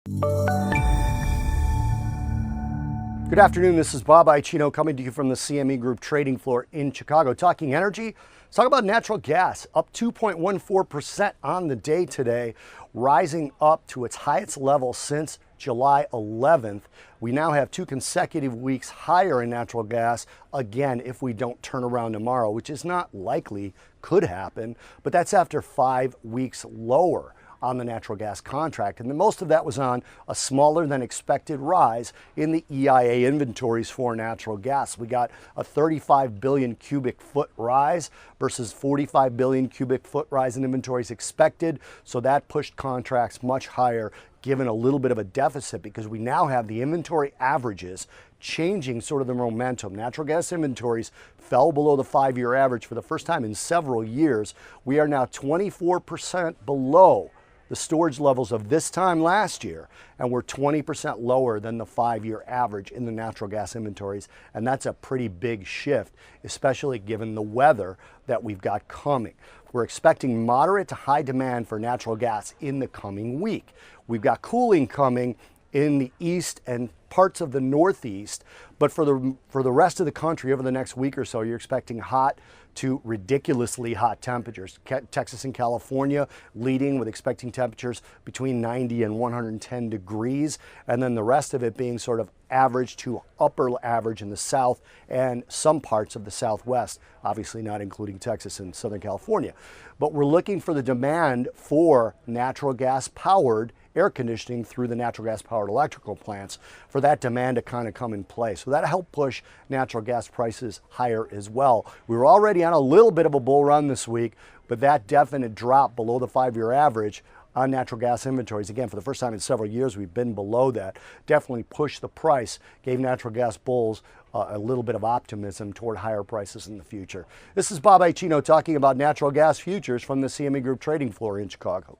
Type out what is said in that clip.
Good afternoon, this is Bob Iaccino coming to you from the CME Group trading floor in Chicago. Talking energy, let's talk about natural gas, up 2.14% on the day today, rising up to its highest level since July 11th. We now have 2 consecutive weeks higher in natural gas, again, if we don't turn around tomorrow, which is not likely, could happen, but that's after 5 weeks lower on the natural gas contract. And most of that was on a smaller than expected rise in the EIA inventories for natural gas. We got a 35 billion cubic foot rise versus 45 billion cubic foot rise in inventories expected. So that pushed contracts much higher, given a little bit of a deficit because we now have the inventory averages changing sort of the momentum. Natural gas inventories fell below the 5-year average for the first time in several years. We are now 24% below the storage levels of this time last year, and we're 20% lower than the 5-year average in the natural gas inventories, and that's a pretty big shift, especially given the weather that we've got coming. We're expecting moderate to high demand for natural gas in the coming week. We've got cooling coming in the east and parts of the northeast, but for the rest of the country over the next week or so, you're expecting hot to ridiculously hot temperatures. Texas and California leading with expecting temperatures between 90 and 110 degrees, and then the rest of it being sort of average to upper average in the south and some parts of the southwest, obviously not including Texas and Southern California. But we're looking for the demand for natural gas powered air conditioning through the natural gas powered electrical plants for that demand to kind of come in play. So that helped push natural gas prices higher as well. We were already on a little bit of a bull run this week, but that definite drop below the 5-year average on natural gas inventories, again, for the first time in several years, we've been below that, definitely pushed the price, gave natural gas bulls a little bit of optimism toward higher prices in the future. This is Bob Iaccino talking about natural gas futures from the CME Group trading floor in Chicago.